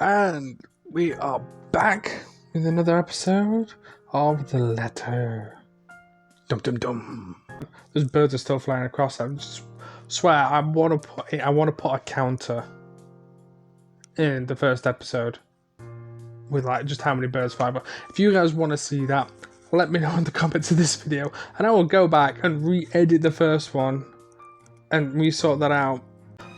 And we are back with another episode of The Letter. Dum dum dum. Those birds are still flying across. I just swear I want to put a counter in the first episode with like just how many birds fly. But if you guys want to see that, let me know in the comments of this video, and I will go back and re-edit the first one and re-sort that out.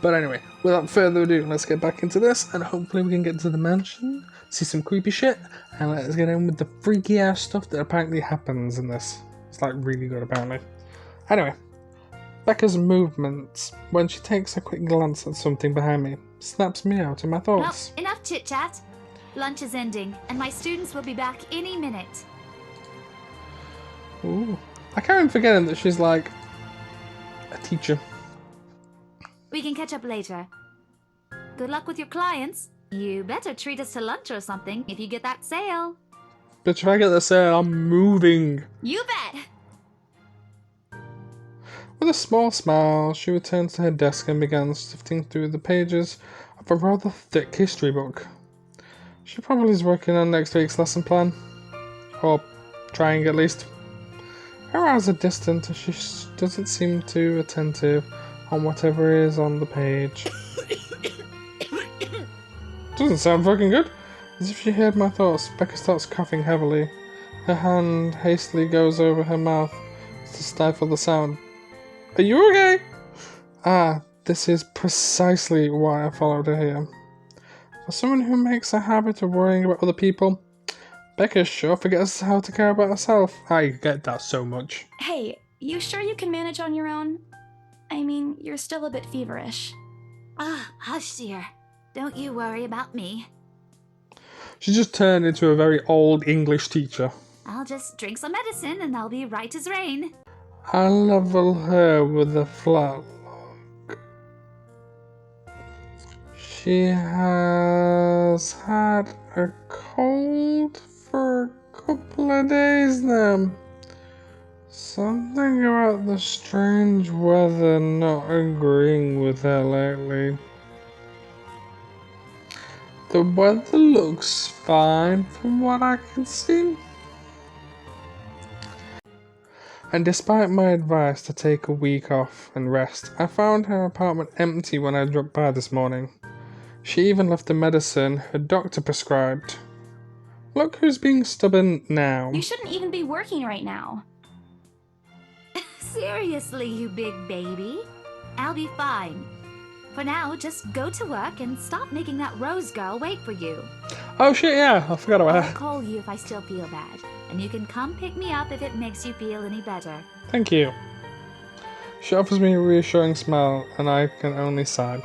But anyway, without further ado, let's get back into this, and hopefully we can get to the mansion, see some creepy shit, and let's get in with the freaky ass stuff that apparently happens in this. It's like really good apparently. Anyway, Becca's movements, when she takes a quick glance at something behind me, snaps me out of my thoughts. Well, enough chit-chat. Lunch is ending, and my students will be back any minute. Ooh. I can't even forget that she's like a teacher. We can catch up later. Good luck with your clients. You better treat us to lunch or something if you get that sale. But if I get the sale, I'm moving. You bet! With a small smile, she returns to her desk and begins sifting through the pages of a rather thick history book. She probably is working on next week's lesson plan. Or trying at least. Her eyes are distant and she doesn't seem too attentive on whatever is on the page. Doesn't sound fucking good. As if she heard my thoughts, Becca starts coughing heavily. Her hand hastily goes over her mouth to stifle the sound. Are you okay? Ah, this is precisely why I followed her here. For someone who makes a habit of worrying about other people, Becca sure forgets how to care about herself. I get that so much. Hey, you sure you can manage on your own? I mean, you're still a bit feverish. Hush, dear. Don't you worry about me. She just turned into a very old English teacher. I'll just drink some medicine and I'll be right as rain. I level her with a flat look. She has had a cold for a couple of days now. Something about the strange weather not agreeing with her lately. The weather looks fine from what I can see. And despite my advice to take a week off and rest, I found her apartment empty when I dropped by this morning. She even left the medicine her doctor prescribed. Look who's being stubborn now. You shouldn't even be working right now. Seriously, you big baby. I'll be fine. For now, just go to work and stop making that Rose girl wait for you. Oh shit, yeah, I forgot about I'll her. call you if I still feel bad, and you can come pick me up if it makes you feel any better. Thank you. She offers me a reassuring smile, and I can only sigh.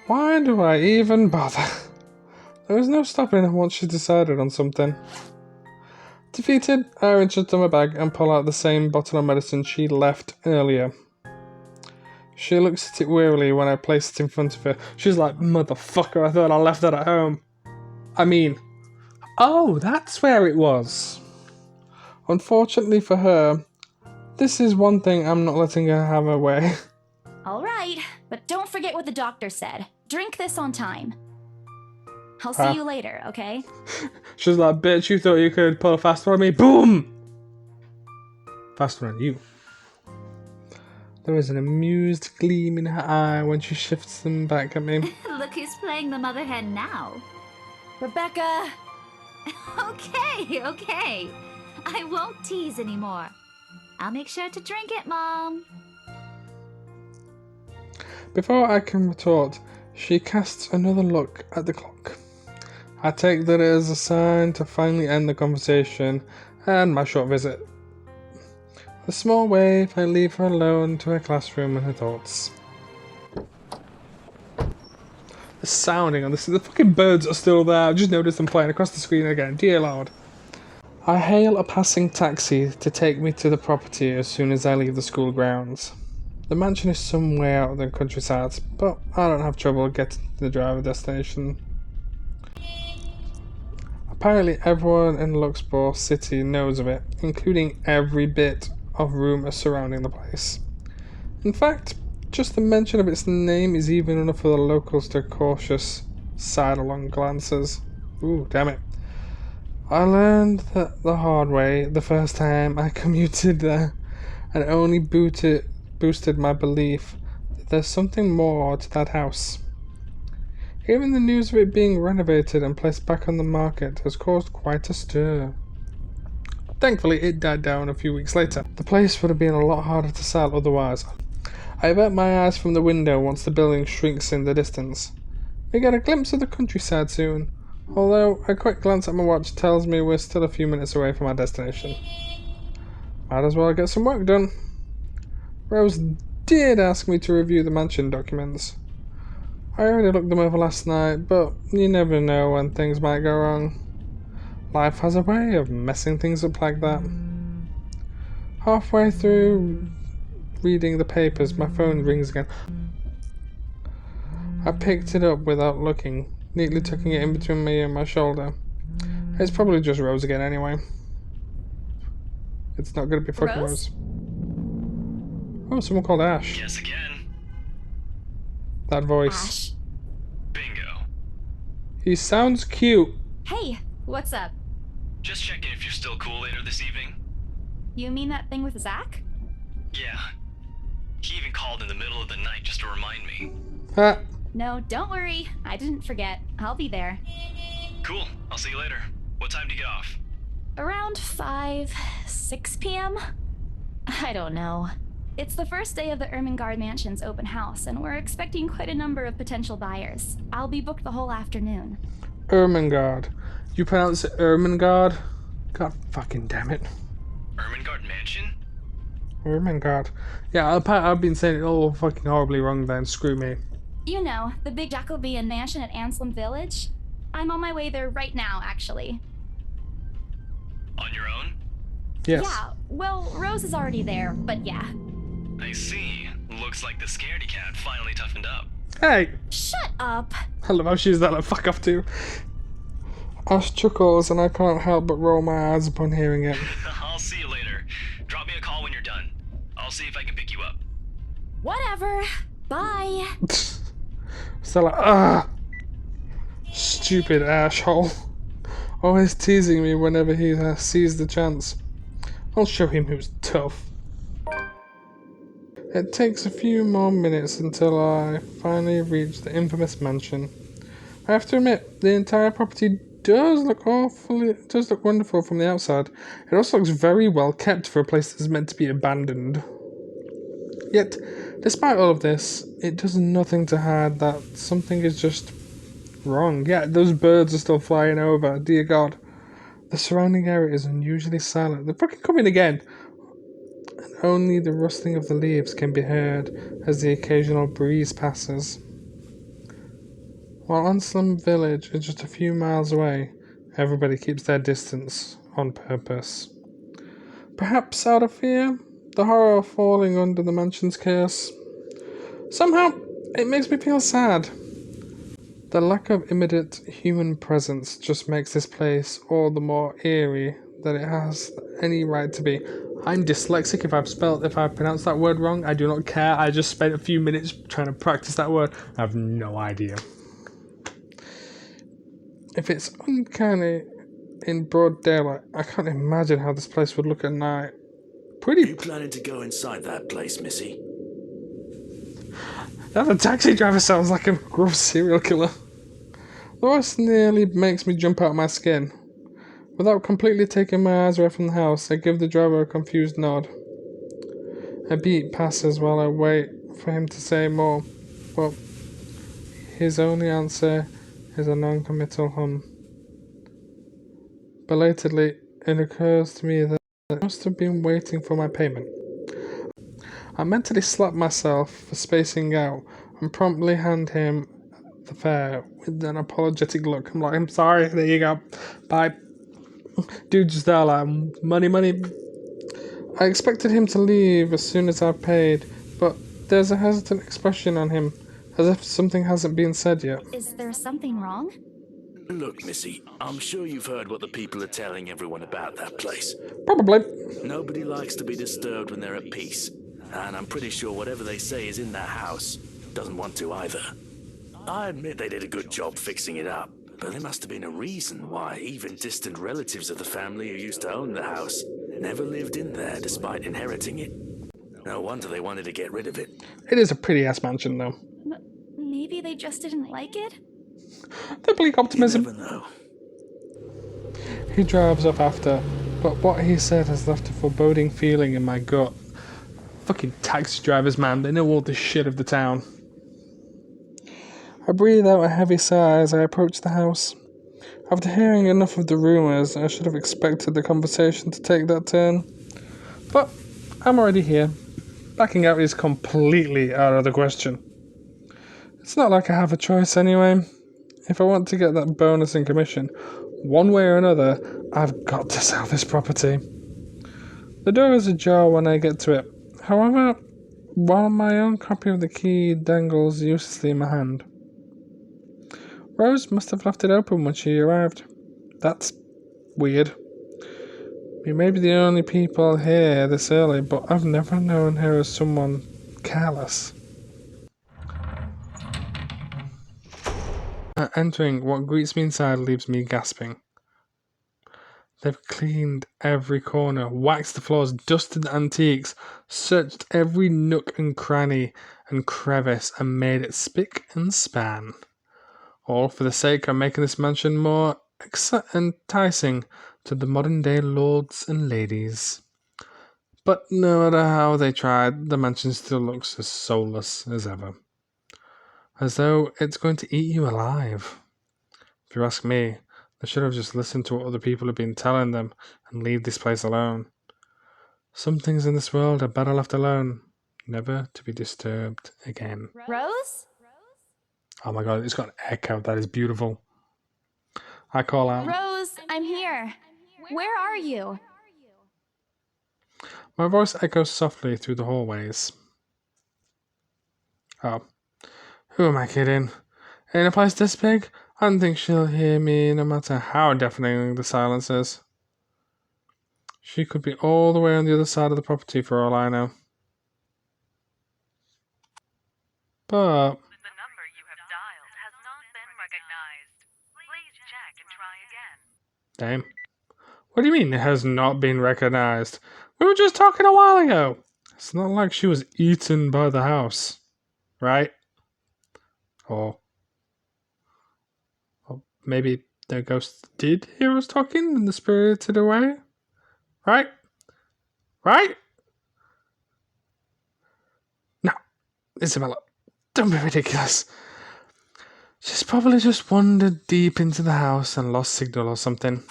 Why do I even bother? There is no stopping her once she's decided on something. Defeated, I reach into my bag and pull out the same bottle of medicine she left earlier. She looks at it wearily when I place it in front of her. She's like, motherfucker, I thought I left that at home. I mean, oh, that's where it was. Unfortunately for her, this is one thing I'm not letting her have her way. Alright, but don't forget what the doctor said. Drink this on time. I'll see you later, okay? She's like, bitch, you thought you could pull a fast one on me? Boom! Faster on you. There is an amused gleam in her eye when she shifts them back at me. Look who's playing the mother hen now. Rebecca! Okay. I won't tease anymore. I'll make sure to drink it, Mom. Before I can retort, she casts another look at the clock. I take that as a sign to finally end the conversation and my short visit. With a small wave, I leave her alone to her classroom and her thoughts. The sounding on this, the fucking birds are still there. I just noticed them flying across the screen again. Dear Lord. I hail a passing taxi to take me to the property as soon as I leave the school grounds. The mansion is some way out of the countryside, but I don't have trouble getting to the driver destination. Apparently everyone in Luxembourg City knows of it, including every bit of rumour surrounding the place. In fact, just the mention of its name is even enough for the locals to cautious sidelong glances. Ooh, damn it. I learned that the hard way the first time I commuted there, and it only boosted my belief that there's something more to that house. Even the news of it being renovated and placed back on the market has caused quite a stir. Thankfully, it died down a few weeks later. The place would have been a lot harder to sell otherwise. I avert my eyes from the window once the building shrinks in the distance. We get a glimpse of the countryside soon, although a quick glance at my watch tells me we're still a few minutes away from our destination. Might as well get some work done. Rose did ask me to review the mansion documents. I already looked them over last night, but you never know when things might go wrong. Life has a way of messing things up like that. Halfway through reading the papers, my phone rings again. I picked it up without looking, neatly tucking it in between me and my shoulder. It's probably just Rose again anyway. It's not gonna be fucking Rose. Oh, someone called Ash. Yes, again. That voice. Ash. Bingo. He sounds cute. Hey, what's up? Just checking if you're still cool later this evening. You mean that thing with Zach? Yeah. He even called in the middle of the night just to remind me. Ah, No, don't worry. I didn't forget. I'll be there. Cool. I'll see you later. What time do you get off? Around 6 p.m.? I don't know. It's the first day of the Ermengarde Mansion's open house, and we're expecting quite a number of potential buyers. I'll be booked the whole afternoon. Ermengarde. You pronounce it Ermengarde? God fucking damn it. Ermengarde Mansion? Ermengarde. Yeah, I've been saying it all fucking horribly wrong then. Screw me. You know, the big Jacobean mansion at Anselm Village? I'm on my way there right now, actually. On your own? Yes. Yeah, well, Rose is already there, but yeah. I see. Looks like the scaredy cat finally toughened up. Hey! Shut up! I love how she's that like fuck off too. Ash chuckles and I can't help but roll my eyes upon hearing it. I'll see you later. Drop me a call when you're done. I'll see if I can pick you up. Whatever. Bye. So like, stupid asshole. Always teasing me whenever he sees the chance. I'll show him who's tough. It takes a few more minutes until I finally reach the infamous mansion. I have to admit, the entire property does look wonderful from the outside. It also looks very well kept for a place that's meant to be abandoned. Yet, despite all of this, it does nothing to hide that something is just wrong. Yeah, those birds are still flying over, dear God. The surrounding area is unusually silent. They're fucking coming again. And only the rustling of the leaves can be heard as the occasional breeze passes. While Anselm Village is just a few miles away, everybody keeps their distance on purpose. Perhaps out of fear, the horror of falling under the mansion's curse. Somehow, it makes me feel sad. The lack of immediate human presence just makes this place all the more eerie than it has any right to be. I'm dyslexic. If I've pronounced that word wrong, I do not care. I just spent a few minutes trying to practice that word. I have no idea. If it's uncanny in broad daylight, I can't imagine how this place would look at night. You planning to go inside that place, Missy? That the taxi driver sounds like a gross serial killer. The voice nearly makes me jump out of my skin. Without completely taking my eyes away from the house, I give the driver a confused nod. A beat passes while I wait for him to say more, but his only answer is a non-committal hum. Belatedly, it occurs to me that I must have been waiting for my payment. I mentally slap myself for spacing out and promptly hand him the fare with an apologetic look. I'm like, I'm sorry, there you go, bye. Dude just there like, money. I expected him to leave as soon as I paid, but there's a hesitant expression on him, as if something hasn't been said yet. Is there something wrong? Look, Missy, I'm sure you've heard what the people are telling everyone about that place. Probably. Nobody likes to be disturbed when they're at peace, and I'm pretty sure whatever they say is in that house doesn't want to either. I admit they did a good job fixing it up, but there must have been a reason why even distant relatives of the family who used to own the house never lived in there despite inheriting it. No wonder they wanted to get rid of it. It is a pretty ass mansion, though. Maybe they just didn't like it? The bleak You optimism. never know. He drives off after, but what he said has left a foreboding feeling in my gut. Fucking taxi drivers, man, they know all the shit of the town. I breathe out a heavy sigh as I approach the house. After hearing enough of the rumours, I should have expected the conversation to take that turn. But I'm already here. Backing out is completely out of the question. It's not like I have a choice anyway. If I want to get that bonus in commission, one way or another, I've got to sell this property. The door is ajar when I get to it. However, while my own copy of the key dangles uselessly in my hand. Rose must have left it open when she arrived. That's weird. We may be the only people here this early, but I've never known her as someone careless. Entering, what greets me inside leaves me gasping. They've cleaned every corner, waxed the floors, dusted the antiques, searched every nook and cranny and crevice, and made it spick and span. All for the sake of making this mansion more enticing to the modern-day lords and ladies. But no matter how they tried, the mansion still looks as soulless as ever. As though it's going to eat you alive. If you ask me, they should have just listened to what other people have been telling them and leave this place alone. Some things in this world are better left alone, never to be disturbed again. Rose? Oh my god, it's got an echo. That is beautiful. I call out. Rose, I'm here. Where are you? My voice echoes softly through the hallways. Oh. Who am I kidding? In a place this big, I don't think she'll hear me no matter how deafening the silence is. She could be all the way on the other side of the property for all I know. But The number you have dialed has not been recognized. Please check and try again. damn. What do you mean it has not been recognized? We were just talking a while ago. It's not like she was eaten by the house, right? Or maybe the ghost did hear us talking and the spirited away? Right? Right? No, Isabella, don't be ridiculous. She's probably just wandered deep into the house and lost signal or something.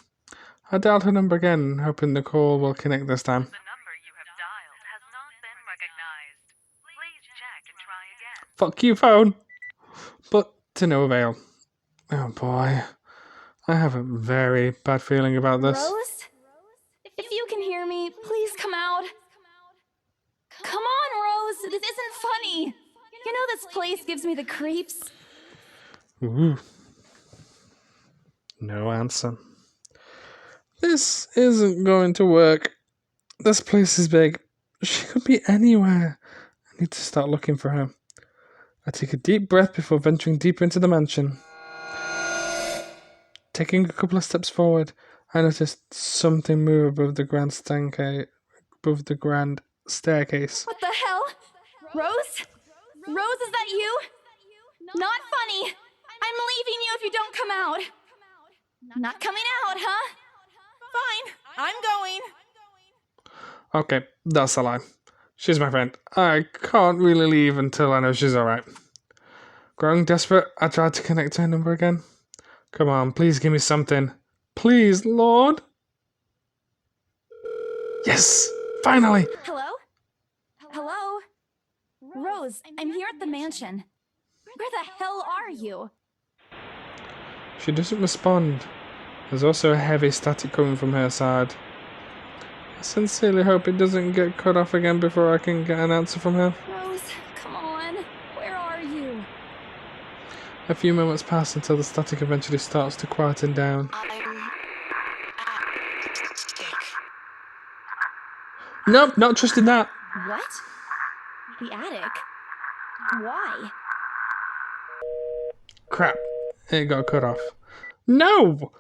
I dialed her number again, hoping the call will connect this time. The number you have dialed has not been recognized. Please check and try again. Fuck you, phone! But to no avail. Oh boy. I have a very bad feeling about this. Rose? If you can hear me, please come out. Come on, Rose. This isn't funny. You know this place gives me the creeps. Ooh. No answer. This isn't going to work. This place is big. She could be anywhere. I need to start looking for her. I take a deep breath before venturing deeper into the mansion. Taking a couple of steps forward, I noticed something move above the grand staircase. What What the hell? Rose? Rose, is that you? Not funny. I'm leaving you if you don't come out. Not coming out, huh? Fine, I'm going. Okay, that's a lie. She's my friend. I can't really leave until I know she's alright. Growing desperate, I tried to connect to her number again. Come on, please give me something. Please, Lord. Yes, finally. Hello? Hello? Rose, I'm here at the mansion. Where the hell are you? She doesn't respond. There's also a heavy static coming from her side. I sincerely hope it doesn't get cut off again before I can get an answer from her. Rose, come on. Where are you? A few moments pass until the static eventually starts to quieten down. Nope, not trusting that. What? The attic? Why? Crap. It got cut off. No!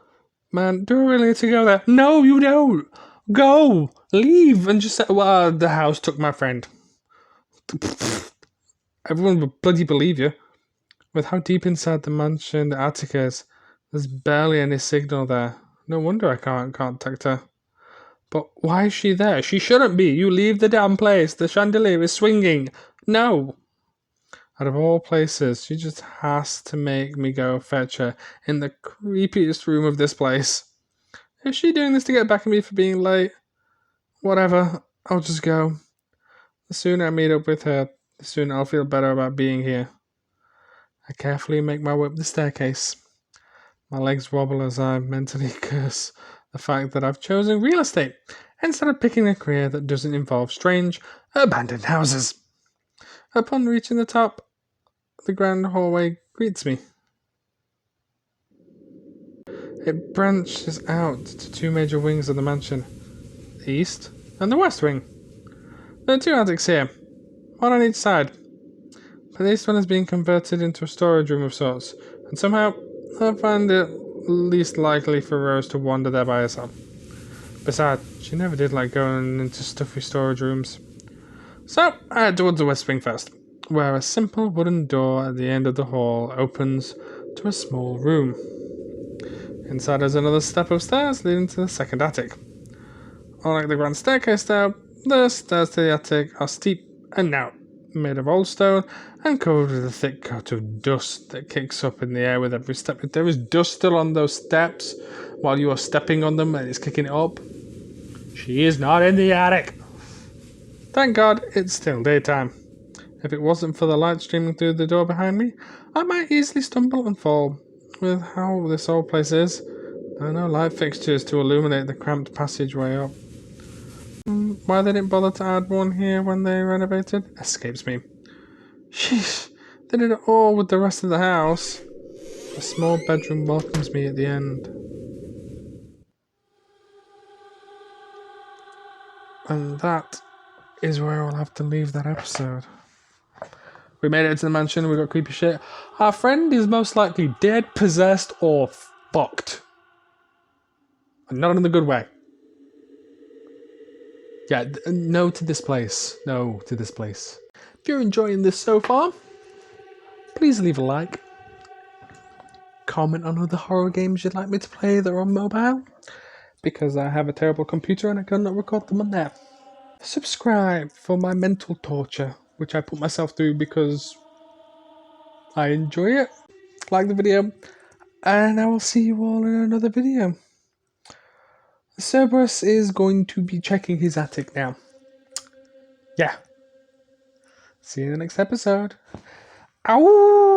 Man, do I really need to go there? No, you don't! Go! Leave! And just say, well, the house took my friend. Everyone would bloody believe you. With how deep inside the mansion the attic is, there's barely any signal there. No wonder I can't contact her. But why is she there? She shouldn't be. You leave the damn place. The chandelier is swinging. No! Out of all places, she just has to make me go fetch her in the creepiest room of this place. Is she doing this to get back at me for being late? Whatever, I'll just go. The sooner I meet up with her, the sooner I'll feel better about being here. I carefully make my way up the staircase. My legs wobble as I mentally curse the fact that I've chosen real estate instead of picking a career that doesn't involve strange, abandoned houses. Upon reaching the top, the grand hallway greets me. It branches out to two major wings of the mansion, the east and the west wing. There are two attics here, one on each side. But the east one has been converted into a storage room of sorts, and somehow I find it least likely for Rose to wander there by herself. Besides, she never did like going into stuffy storage rooms. So I head towards the west wing first, where a simple wooden door at the end of the hall opens to a small room. Inside is another step of stairs leading to the second attic. Unlike the grand staircase though, the stairs to the attic are steep and narrow, made of old stone and covered with a thick coat of dust that kicks up in the air with every step. If there is dust still on those steps while you are stepping on them and it's kicking it up, she is not in the attic. Thank God it's still daytime. If it wasn't for the light streaming through the door behind me, I might easily stumble and fall. With how this old place is, there are no light fixtures to illuminate the cramped passageway up. Why they didn't bother to add one here when they renovated escapes me. Sheesh, they did it all with the rest of the house. A small bedroom welcomes me at the end. And that is where I'll have to leave that episode. We made it to the mansion, we got creepy shit. Our friend is most likely dead, possessed, or fucked. And not in the good way. Yeah, no to this place. No to this place. If you're enjoying this so far, please leave a like. Comment on other horror games you'd like me to play that are on mobile, because I have a terrible computer and I cannot record them on there. Subscribe for my mental torture, which I put myself through because I enjoy it. Like the video, and I will see you all in another video. Cerberus is going to be checking his attic now. Yeah. See you in the next episode. Ow!